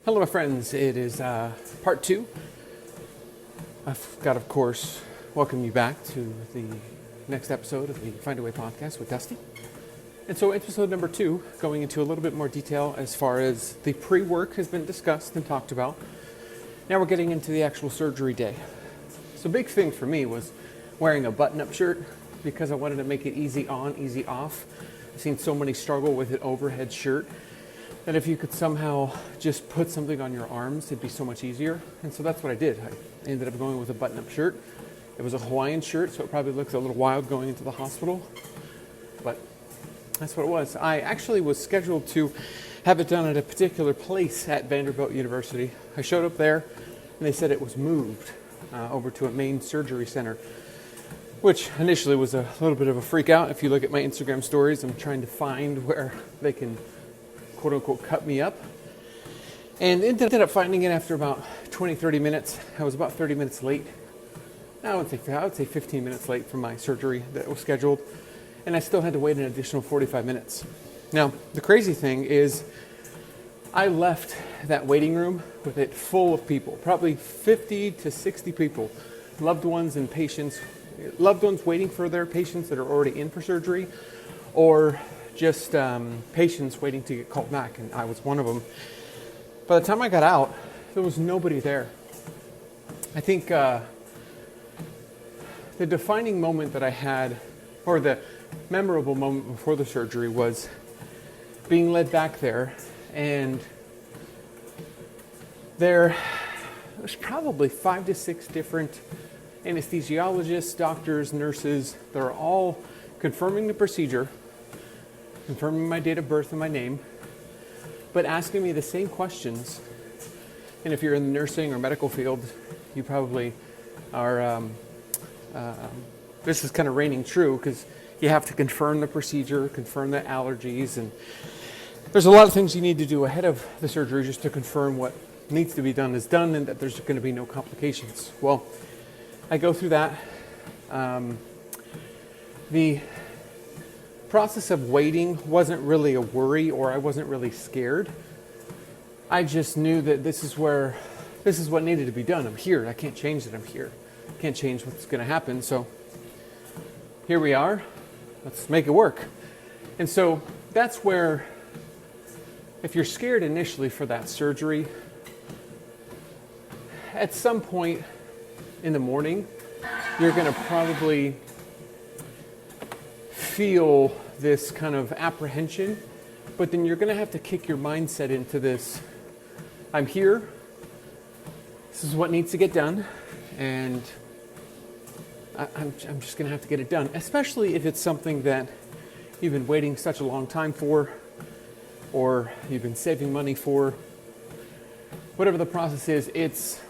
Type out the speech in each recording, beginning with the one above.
Hello, my friends. It is part two. I've got, of course, welcome you back to the next episode of the Find a Way podcast with Dusty. And so episode number 2, going into a little bit more detail as far as the pre-work has been discussed and talked about. Now we're getting into the actual surgery day. So big thing for me was wearing a button-up shirt because I wanted to make it easy on, easy off. I've seen so many struggle with an overhead shirt. And if you could somehow just put something on your arms, it'd be so much easier. And so that's what I did. I ended up going with a button-up shirt. It was a Hawaiian shirt, so it probably looks a little wild going into the hospital. But that's what it was. I actually was scheduled to have it done at a particular place at Vanderbilt University. I showed up there, and they said it was moved over to a main surgery center, which initially was a little bit of a freak out. If you look at my Instagram stories, I'm trying to find where they can quote-unquote cut me up, and ended up finding it after about 20-30 minutes. I was about 30 minutes late. I would say 15 minutes late from my surgery that was scheduled, and I still had to wait an additional 45 minutes. Now, the crazy thing is I left that waiting room with it full of people, probably 50 to 60 people, loved ones and patients, loved ones waiting for their patients that are already in for surgery, or just patients waiting to get called back, and I was one of them. By the time I got out, there was nobody there. I think the defining moment that I had, or the memorable moment before the surgery, was being led back there, and there was probably 5 to 6 different anesthesiologists, doctors, nurses that are all confirming the procedure, confirming my date of birth and my name, but asking me the same questions. And if you're in the nursing or medical field, you probably are, this is kind of reigning true, because you have to confirm the procedure, confirm the allergies, and there's a lot of things you need to do ahead of the surgery just to confirm what needs to be done is done and that there's going to be no complications. Well, I go through that. The process of waiting wasn't really a worry, or I wasn't really scared. I just knew that this is what needed to be done. I'm here. I can't change that I'm here. I can't change what's going to happen. So here we are. Let's make it work. And so that's where, if you're scared initially for that surgery, at some point in the morning, you're going to probably feel this kind of apprehension, but then you're going to have to kick your mindset into this: I'm here, this is what needs to get done, and I'm just going to have to get it done, especially if it's something that you've been waiting such a long time for, or you've been saving money for. Whatever the process is, it's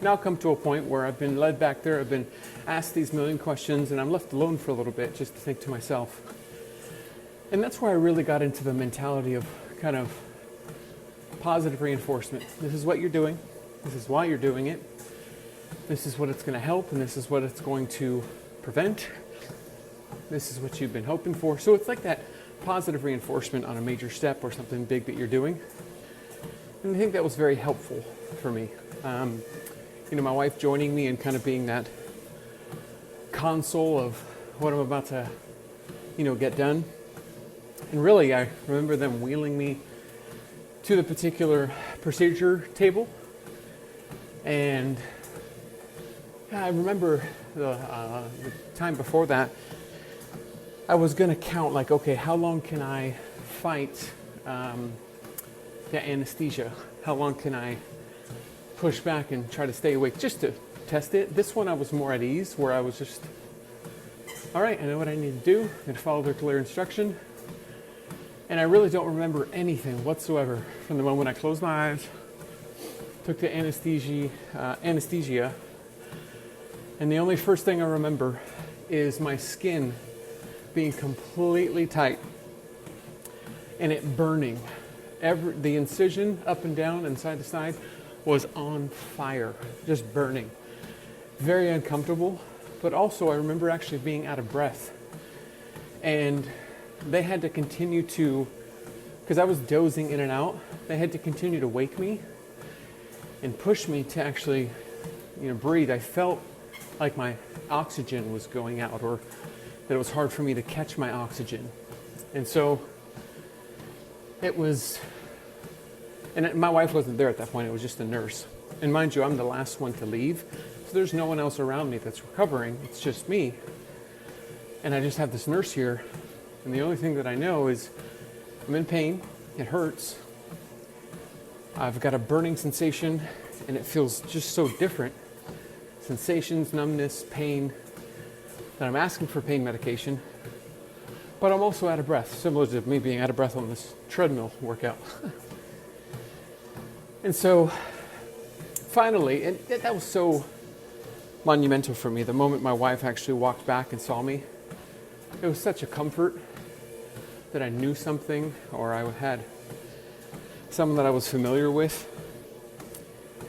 now come to a point where I've been led back there, I've been asked these million questions, and I'm left alone for a little bit just to think to myself. And that's where I really got into the mentality of kind of positive reinforcement. This is what you're doing. This is why you're doing it. This is what it's going to help, and this is what it's going to prevent. This is what you've been hoping for. So it's like that positive reinforcement on a major step or something big that you're doing. And I think that was very helpful for me. My wife joining me and kind of being that console of what I'm about to, get done. And really, I remember them wheeling me to the particular procedure table. And I remember the time before that, I was going to count, like, okay, how long can I fight the anesthesia? How long can I push back and try to stay awake just to test it? This one I was more at ease, where I was just, all right, I know what I need to do. I'm going to follow their clear instruction. And I really don't remember anything whatsoever from the moment I closed my eyes, took the anesthesia, and the only first thing I remember is my skin being completely tight and it burning. The incision up and down and side to side was on fire, just burning. Very uncomfortable, but also I remember actually being out of breath. And they had to continue to because I was dozing in and out. They had to continue to wake me and push me to actually, breathe. I felt like my oxygen was going out, or that it was hard for me to catch my oxygen. And so it was, and my wife wasn't there at that point, it was just a nurse. And mind you, I'm the last one to leave, so there's no one else around me that's recovering, it's just me. And I just have this nurse here, and the only thing that I know is I'm in pain, it hurts, I've got a burning sensation, and it feels just so different. Sensations, numbness, pain, that I'm asking for pain medication, but I'm also out of breath, similar to me being out of breath on this treadmill workout. And so finally, and that was so monumental for me, the moment my wife actually walked back and saw me, it was such a comfort that I knew something, or I had someone that I was familiar with.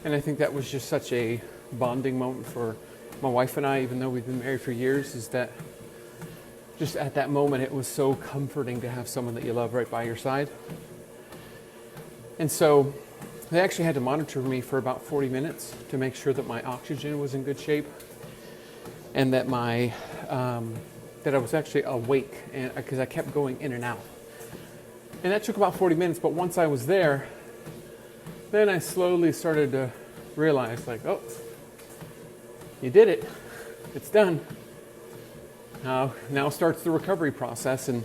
And I think that was just such a bonding moment for my wife and I, even though we've been married for years, is that just at that moment, it was so comforting to have someone that you love right by your side. And so they actually had to monitor me for about 40 minutes to make sure that my oxygen was in good shape, and that that I was actually awake, and because I kept going in and out. And that took about 40 minutes, but once I was there, then I slowly started to realize, like, oh, you did it. It's done. Now starts the recovery process. And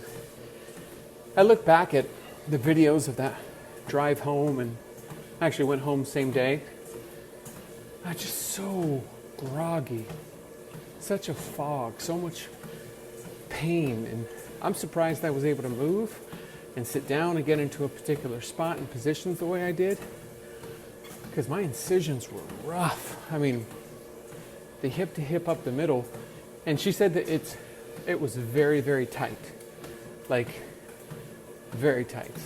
I look back at the videos of that drive home, and I actually went home same day. I was just so groggy, such a fog, so much pain. And I'm surprised I was able to move and sit down and get into a particular spot and positions the way I did, because my incisions were rough. I mean, the hip to hip up the middle. And she said that it was very, very tight, like very tight,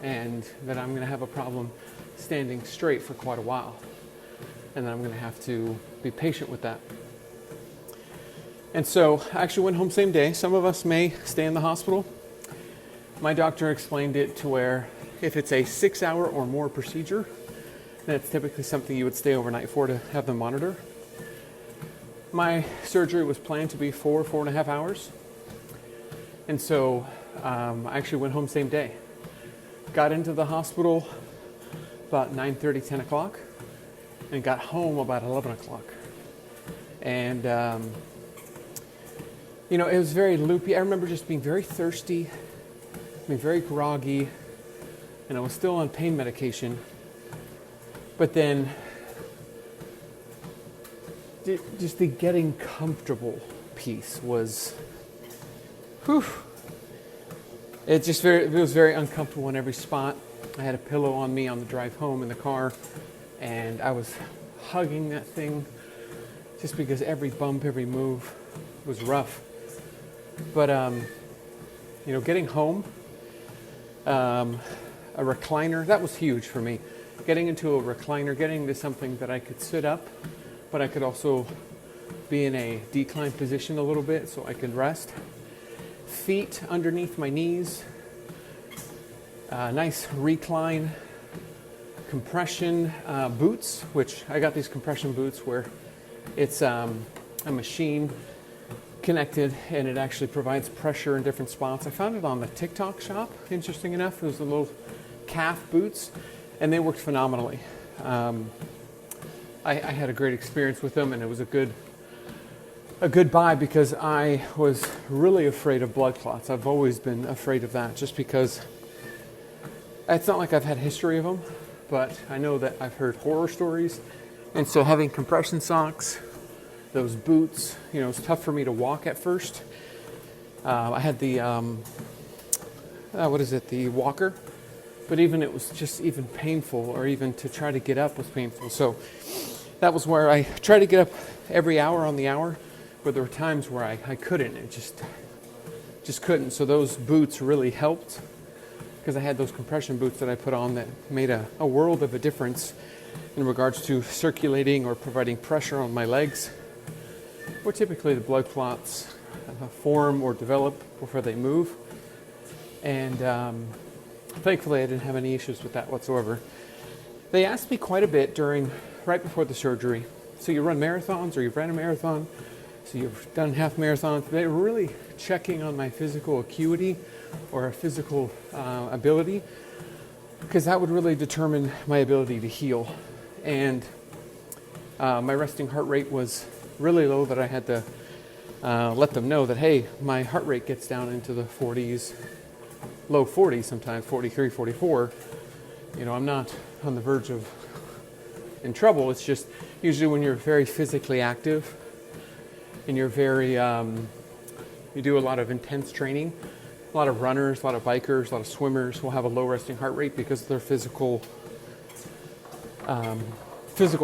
and that I'm going to have a problem standing straight for quite a while, and that I'm going to have to be patient with that. And so I actually went home same day. Some of us may stay in the hospital. My doctor explained it to where if it's a 6-hour or more procedure, then it's typically something you would stay overnight for to have them monitor. My surgery was planned to be 4.5 hours. And so I actually went home same day. Got into the hospital about 9:30, 10 o'clock, and got home about 11 o'clock. And, it was very loopy. I remember just being very thirsty, being very groggy, and I was still on pain medication. But then just the getting comfortable piece was, it was very uncomfortable in every spot. I had a pillow on me on the drive home in the car, and I was hugging that thing just because every bump, every move was rough. But, getting home, a recliner, that was huge for me. Getting into a recliner, getting into something that I could sit up, but I could also be in a declined position a little bit so I could rest. Feet underneath my knees, nice recline, compression boots, which I got these compression boots where it's a machine connected and it actually provides pressure in different spots. I found it on the TikTok shop, interesting enough. It was the little calf boots, and they worked phenomenally. I had a great experience with them, and it was a good buy because I was really afraid of blood clots. I've always been afraid of that just because it's not like I've had history of them, but I know that I've heard horror stories. And so having compression socks, those boots, it was tough for me to walk at first. I had the, the walker, but even it was just even painful, or even to try to get up was painful. So that was where I tried to get up every hour on the hour, but there were times where I couldn't. It just couldn't. So those boots really helped because I had those compression boots that I put on that made a world of a difference in regards to circulating or providing pressure on my legs, where typically the blood clots form or develop before they move. And Thankfully, I didn't have any issues with that whatsoever. They asked me quite a bit right before the surgery. So you run marathons, or you've ran a marathon, so you've done half marathons. They were really checking on my physical acuity or physical ability, because that would really determine my ability to heal. And my resting heart rate was really low, that I had to let them know that, hey, my heart rate gets down into the 40s, low 40s sometimes, 43, 44. I'm not on the verge of in trouble. It's just usually when you're very physically active and you're very, you do a lot of intense training. A lot of runners, a lot of bikers, a lot of swimmers will have a low resting heart rate because of their physical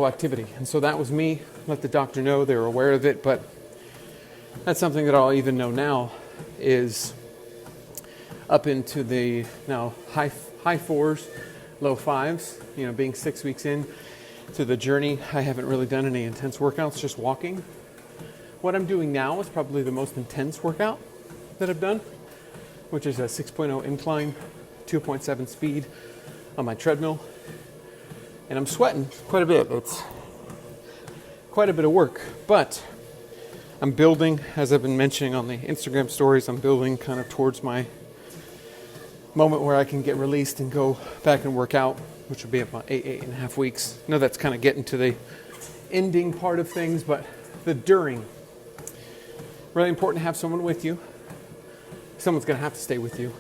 activity. And so that was me. Let the doctor know, they were aware of it, but that's something that I'll even know now is up into the now high fours, low fives, being 6 weeks in to the journey. I haven't really done any intense workouts, just walking. What I'm doing now is probably the most intense workout that I've done, which is a 6.0 incline, 2.7 speed on my treadmill. And I'm sweating quite a bit. It's quite a bit of work, but I'm building, as I've been mentioning on the Instagram stories, I'm building kind of towards my moment where I can get released and go back and work out, which will be about 8.5 weeks. I know that's kind of getting to the ending part of things, but the during. Really important to have someone with you. Someone's going to have to stay with you.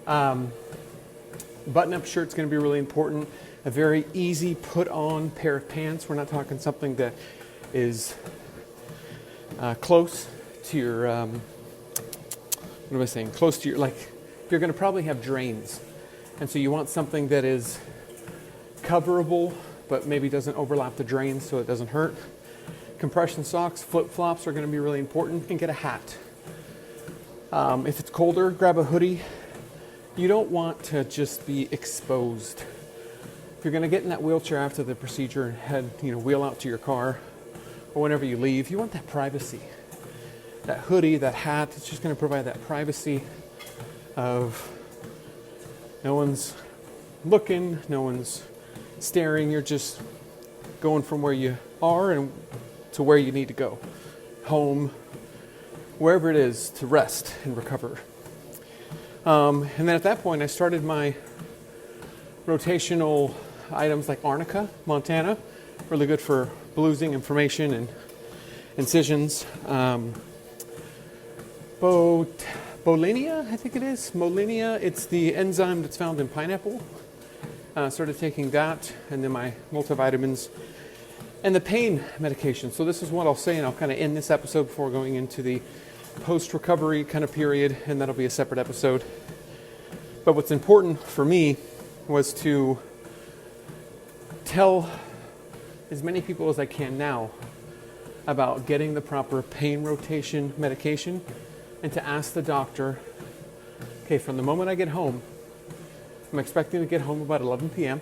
Button-up shirt's going to be really important. A very easy put-on pair of pants. We're not talking something that is close to your, what am I saying? Close to your, like, you're going to probably have drains. And so you want something that is coverable, but maybe doesn't overlap the drains so it doesn't hurt. Compression socks, flip-flops are going to be really important, and get a hat. If it's colder, grab a hoodie. You don't want to just be exposed. If you're going to get in that wheelchair after the procedure and head, wheel out to your car, or whenever you leave, you want that privacy. That hoodie, that hat, it's just going to provide that privacy of no one's looking, no one's staring. You're just going from where you are and to where you need to go. Home, wherever it is, to rest and recover. And then at that point, I started my rotational items like Arnica, Montana, really good for bruising, inflammation, and incisions. Molinia, I think it is. Molinia, it's the enzyme that's found in pineapple. Started taking that, and then my multivitamins and the pain medication. So this is what I'll say, and I'll kind of end this episode before going into the post-recovery kind of period, and that'll be a separate episode. But what's important for me was to tell as many people as I can now about getting the proper pain rotation medication, and to ask the doctor, okay, from the moment I get home, I'm expecting to get home about 11 p.m.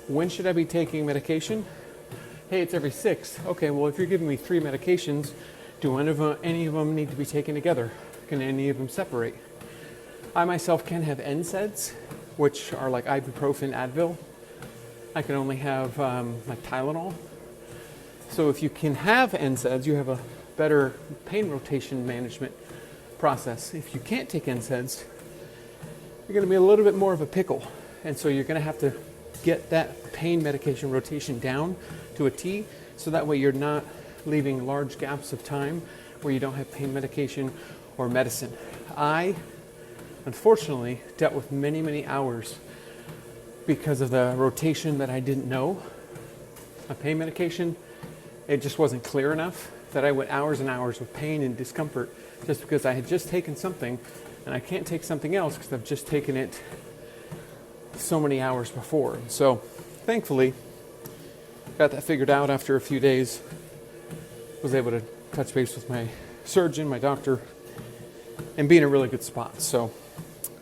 When should I be taking medication? Hey, it's every 6. Okay, well, if you're giving me 3 medications, do any of them need to be taken together? Can any of them separate? I myself can have NSAIDs, which are like ibuprofen, Advil. I can only have like Tylenol. So if you can have NSAIDs, you have a better pain rotation management process. If you can't take NSAIDs, you're going to be a little bit more of a pickle. And so you're going to have to get that pain medication rotation down to a T, so that way you're not leaving large gaps of time where you don't have pain medication or medicine. I, unfortunately, dealt with many, many hours because of the rotation that I didn't know. My pain medication, it just wasn't clear enough that I went hours and hours with pain and discomfort just because I had just taken something, and I can't take something else because I've just taken it so many hours before. So thankfully, got that figured out after a few days. Was able to touch base with my surgeon, my doctor, and be in a really good spot. So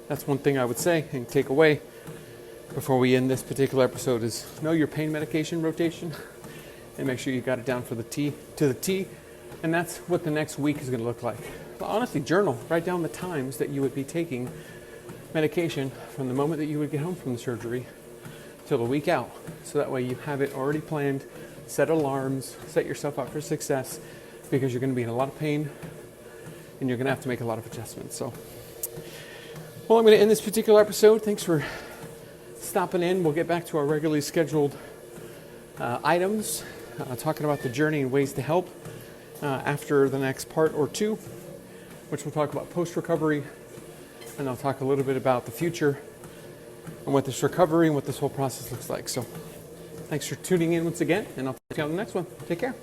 that's one thing I would say and take away before we end this particular episode is know your pain medication rotation and make sure you got it down to the T. And that's what the next week is going to look like. But honestly, journal. Write down the times that you would be taking medication from the moment that you would get home from the surgery till a week out. So that way you have it already planned, set alarms, set yourself up for success, because you're going to be in a lot of pain and you're going to have to make a lot of adjustments. So, well, I'm going to end this particular episode. Thanks for stopping in. We'll get back to our regularly scheduled items, talking about the journey and ways to help after the next part or two, which we'll talk about post-recovery, and I'll talk a little bit about the future and what this recovery and what this whole process looks like. So thanks for tuning in once again, and I'll see you on the next one. Take care.